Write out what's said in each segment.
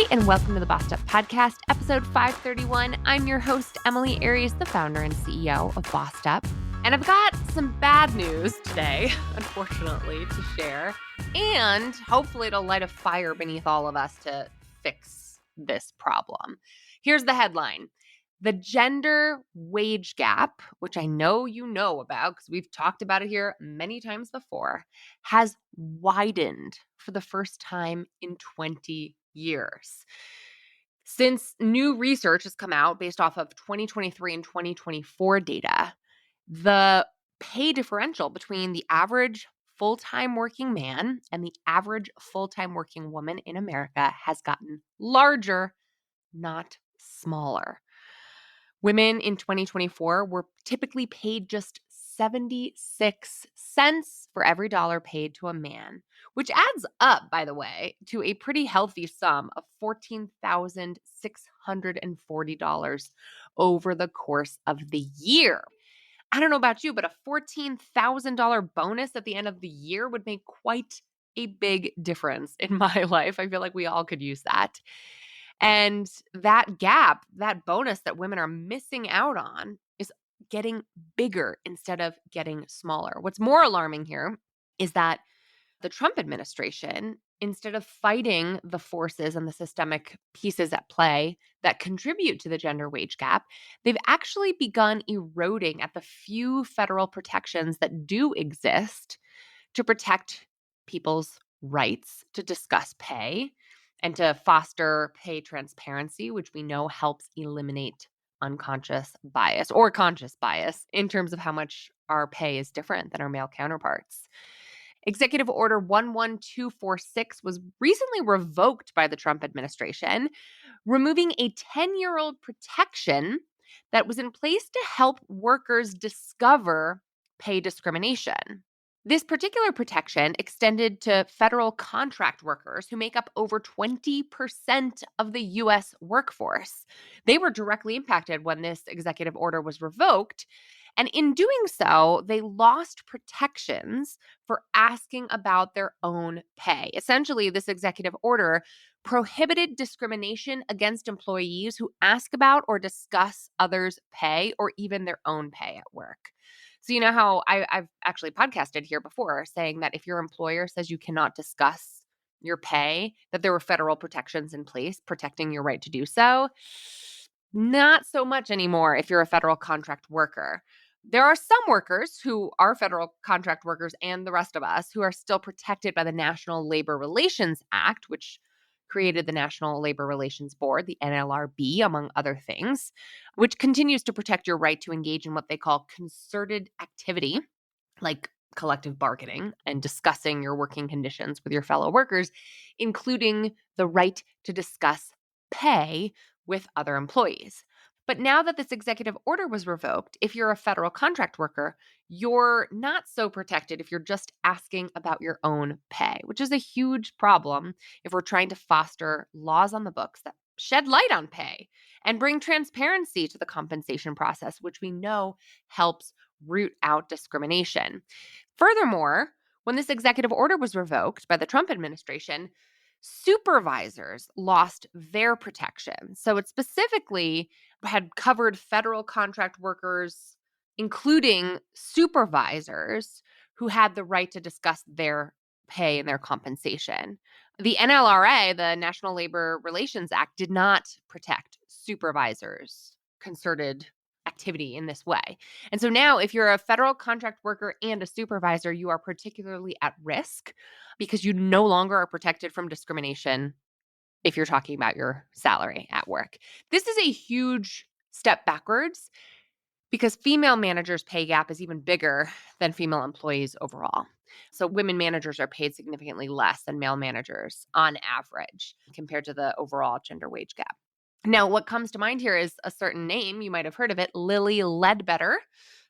and welcome to the Bossed Up Podcast, episode 531. I'm your host, Emily Aries, the founder and CEO of Bossed Up. And I've got some bad news today, unfortunately, to share. And hopefully it'll light a fire beneath all of us to fix this problem. Here's the headline. The gender wage gap, which I know you know about because we've talked about it here many times before, has widened for the first time in 20 years. Since new research has come out based off of 2023 and 2024 data, the pay differential between the average full-time working man and the average full-time working woman in America has gotten larger, not smaller. Women in 2024 were typically paid just 76 cents for every dollar paid to a man, which adds up, by the way, to a pretty healthy sum of $14,640 over the course of the year. I don't know about you, but a $14,000 bonus at the end of the year would make quite a big difference in my life. I feel like we all could use that. And that gap, that bonus that women are missing out on is getting bigger instead of getting smaller. What's more alarming here is that the Trump administration, instead of fighting the forces and the systemic pieces at play that contribute to the gender wage gap, they've actually begun eroding at the few federal protections that do exist to protect people's rights to discuss pay and to foster pay transparency, which we know helps eliminate unconscious bias or conscious bias in terms of how much our pay is different than our male counterparts. Executive Order 11246 was recently revoked by the Trump administration, removing a 10-year-old protection that was in place to help workers discover pay discrimination. This particular protection extended to federal contract workers who make up over 20% of the U.S. workforce. They were directly impacted when this executive order was revoked. And in doing so, they lost protections for asking about their own pay. Essentially, this executive order prohibited discrimination against employees who ask about or discuss others' pay or even their own pay at work. So you know how I've actually podcasted here before saying that if your employer says you cannot discuss your pay, that there were federal protections in place protecting your right to do so. Not so much anymore if you're a federal contract worker. There are some workers who are federal contract workers and the rest of us who are still protected by the National Labor Relations Act, which created the National Labor Relations Board, the NLRB, among other things, which continues to protect your right to engage in what they call concerted activity, like collective bargaining and discussing your working conditions with your fellow workers, including the right to discuss pay with other employees. But now that this executive order was revoked, if you're a federal contract worker, you're not so protected if you're just asking about your own pay, which is a huge problem if we're trying to foster laws on the books that shed light on pay and bring transparency to the compensation process, which we know helps root out discrimination. Furthermore, when this executive order was revoked by the Trump administration, supervisors lost their protection. So it specifically had covered federal contract workers, including supervisors who had the right to discuss their pay and their compensation. The NLRA, the National Labor Relations Act, did not protect supervisors' concerted activity in this way. And so now if you're a federal contract worker and a supervisor, you are particularly at risk because you no longer are protected from discrimination if you're talking about your salary at work. This is a huge step backwards because female managers' pay gap is even bigger than female employees overall. So women managers are paid significantly less than male managers on average compared to the overall gender wage gap. Now, what comes to mind here is a certain name. You might have heard of it, Lilly Ledbetter.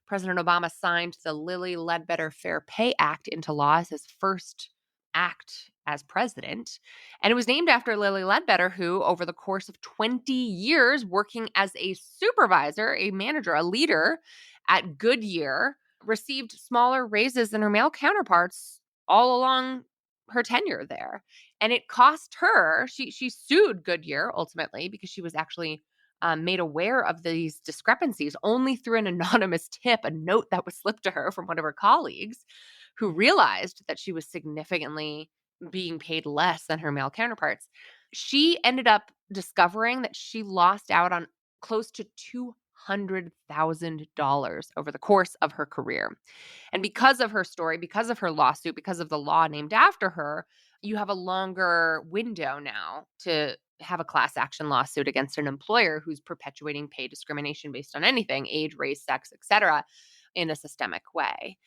President Obama signed the Lilly Ledbetter Fair Pay Act into law as his first act as president. And it was named after Lilly Ledbetter, who over the course of 20 years working as a supervisor, a manager, a leader at Goodyear, received smaller raises than her male counterparts all along her tenure there. And it cost her, she sued Goodyear ultimately because she was actually made aware of these discrepancies only through an anonymous tip, a note that was slipped to her from one of her colleagues who realized that she was significantly being paid less than her male counterparts. She ended up discovering that she lost out on close to $200,000 over the course of her career. And because of her story, because of her lawsuit, because of the law named after her, you have a longer window now to have a class action lawsuit against an employer who's perpetuating pay discrimination based on anything, age, race, sex, etc., in a systemic way.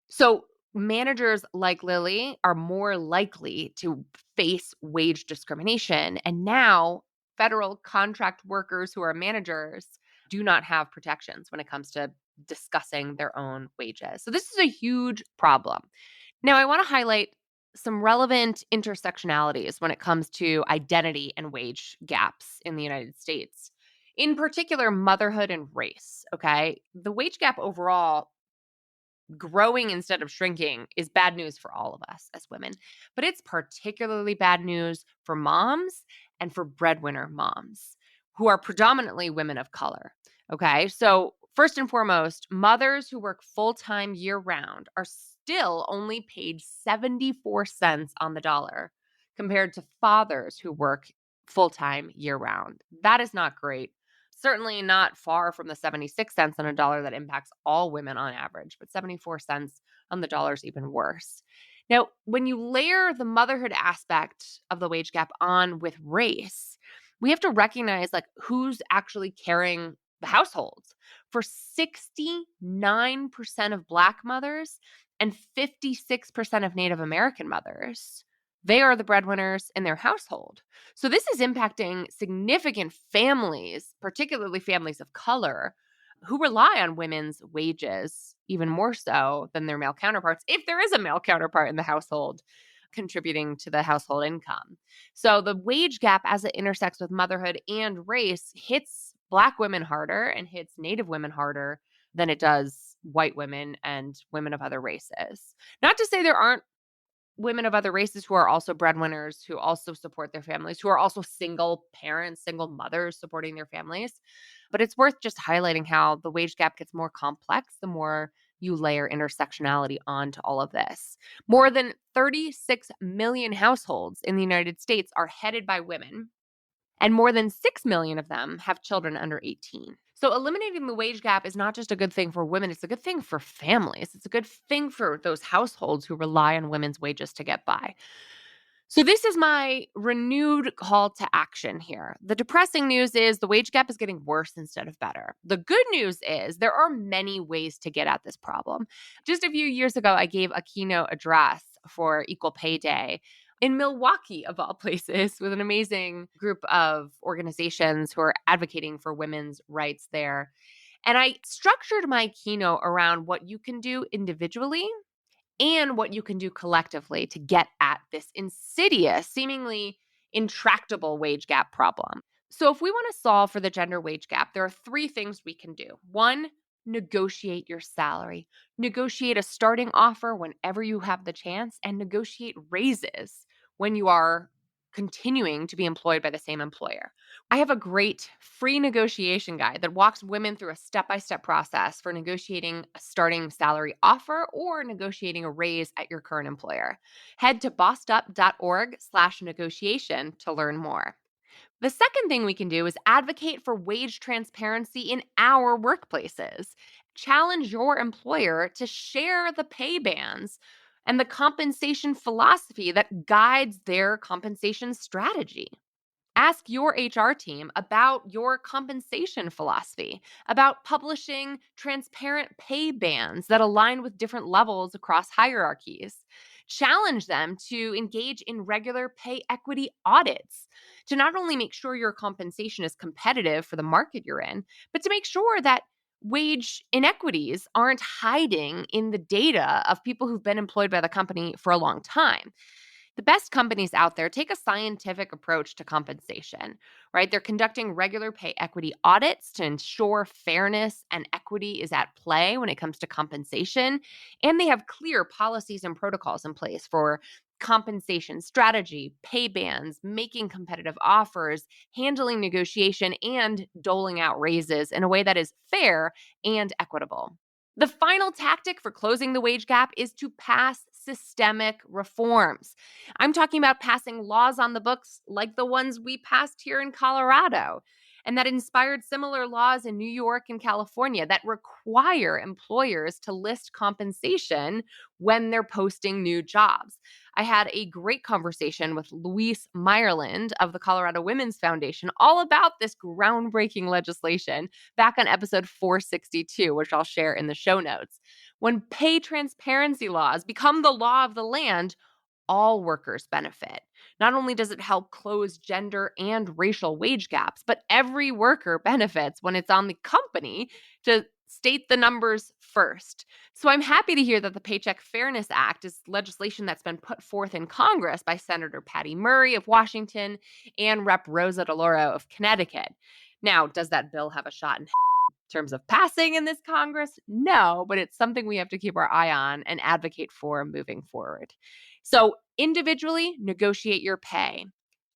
So managers like Lily are more likely to face wage discrimination. And now federal contract workers who are managers do not have protections when it comes to discussing their own wages. So this is a huge problem. Now, I want to highlight some relevant intersectionalities when it comes to identity and wage gaps in the United States. In particular, motherhood and race. Okay. The wage gap overall growing instead of shrinking is bad news for all of us as women, but it's particularly bad news for moms and for breadwinner moms who are predominantly women of color. Okay. So, first and foremost, mothers who work full time year round are still only paid 74 cents on the dollar compared to fathers who work full time year round. That is not great. Certainly not far from the 76 cents on a dollar that impacts all women on average, but 74 cents on the dollar is even worse. Now, when you layer the motherhood aspect of the wage gap on with race, we have to recognize like who's actually carrying the households. For 69% of Black mothers and 56% of Native American mothers, they are the breadwinners in their household. So this is impacting significant families, particularly families of color, who rely on women's wages even more so than their male counterparts, if there is a male counterpart in the household contributing to the household income. So the wage gap as it intersects with motherhood and race hits Black women harder and hits Native women harder than it does white women and women of other races. Not to say there aren't women of other races who are also breadwinners, who also support their families, who are also single parents, single mothers supporting their families. But it's worth just highlighting how the wage gap gets more complex the more you layer intersectionality onto all of this. More than 36 million households in the United States are headed by women, and more than 6 million of them have children under 18. So eliminating the wage gap is not just a good thing for women, it's a good thing for families. It's a good thing for those households who rely on women's wages to get by. So this is my renewed call to action here. The depressing news is the wage gap is getting worse instead of better. The good news is there are many ways to get at this problem. Just a few years ago, I gave a keynote address for Equal Pay Day in Milwaukee, of all places, with an amazing group of organizations who are advocating for women's rights there. And I structured my keynote around what you can do individually and what you can do collectively to get at this insidious, seemingly intractable wage gap problem. So, if we want to solve for the gender wage gap, there are three things we can do. One, negotiate your salary, negotiate a starting offer whenever you have the chance, and negotiate raises when you are continuing to be employed by the same employer. I have a great free negotiation guide that walks women through a step-by-step process for negotiating a starting salary offer or negotiating a raise at your current employer. Head to bossedup.org/negotiation to learn more. The second thing we can do is advocate for wage transparency in our workplaces. Challenge your employer to share the pay bands and the compensation philosophy that guides their compensation strategy. Ask your HR team about your compensation philosophy, about publishing transparent pay bands that align with different levels across hierarchies. Challenge them to engage in regular pay equity audits to not only make sure your compensation is competitive for the market you're in, but to make sure that wage inequities aren't hiding in the data of people who've been employed by the company for a long time. The best companies out there take a scientific approach to compensation, right? They're conducting regular pay equity audits to ensure fairness and equity is at play when it comes to compensation. And they have clear policies and protocols in place for compensation strategy, pay bands, making competitive offers, handling negotiation, and doling out raises in a way that is fair and equitable. The final tactic for closing the wage gap is to pass systemic reforms. I'm talking about passing laws on the books like the ones we passed here in Colorado, and that inspired similar laws in New York and California that require employers to list compensation when they're posting new jobs. I had a great conversation with Louise Meyerland of the Colorado Women's Foundation all about this groundbreaking legislation back on episode 462, which I'll share in the show notes. When pay transparency laws become the law of the land, all workers benefit. Not only does it help close gender and racial wage gaps, but every worker benefits when it's on the company to state the numbers first. So I'm happy to hear that the Paycheck Fairness Act is legislation that's been put forth in Congress by Senator Patty Murray of Washington and Rep. Rosa DeLauro of Connecticut. Now, does that bill have a shot in terms of passing in this Congress? No, but it's something we have to keep our eye on and advocate for moving forward. So individually, negotiate your pay.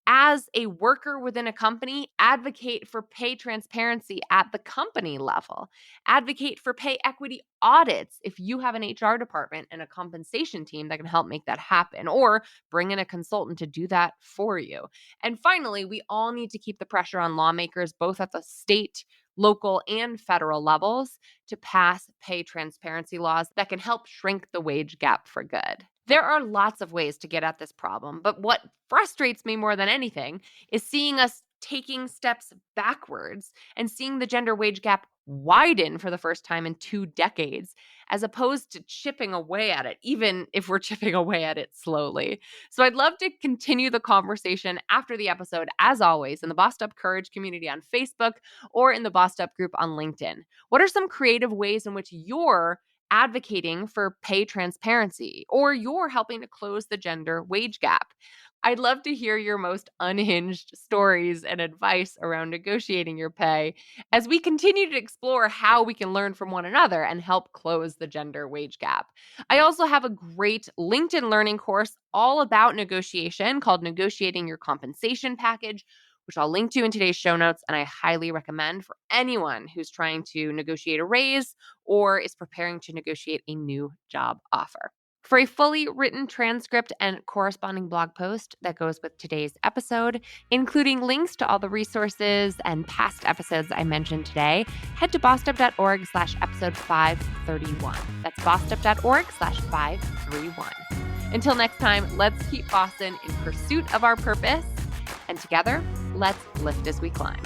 As a worker within a company, advocate for pay transparency at the company level. Advocate for pay equity audits if you have an HR department and a compensation team that can help make that happen, or bring in a consultant to do that for you. And finally, we all need to keep the pressure on lawmakers, both at the state, local, and federal levels, to pass pay transparency laws that can help shrink the wage gap for good. There are lots of ways to get at this problem, but what frustrates me more than anything is seeing us taking steps backwards and seeing the gender wage gap widen for the first time in 2 decades, as opposed to chipping away at it, even if we're chipping away at it slowly. So I'd love to continue the conversation after the episode, as always, in the Bossed Up Courage community on Facebook or in the Bossed Up group on LinkedIn. What are some creative ways in which you're advocating for pay transparency, or you're helping to close the gender wage gap? I'd love to hear your most unhinged stories and advice around negotiating your pay as we continue to explore how we can learn from one another and help close the gender wage gap. I also have a great LinkedIn learning course all about negotiation called Negotiating Your Compensation Package, which I'll link to in today's show notes, and I highly recommend for anyone who's trying to negotiate a raise or is preparing to negotiate a new job offer. For a fully written transcript and corresponding blog post that goes with today's episode, including links to all the resources and past episodes I mentioned today, head to bossedup.org/episode 531. That's bossedup.org/531. Until next time, let's keep Boston in pursuit of our purpose, and together, let's lift as we climb.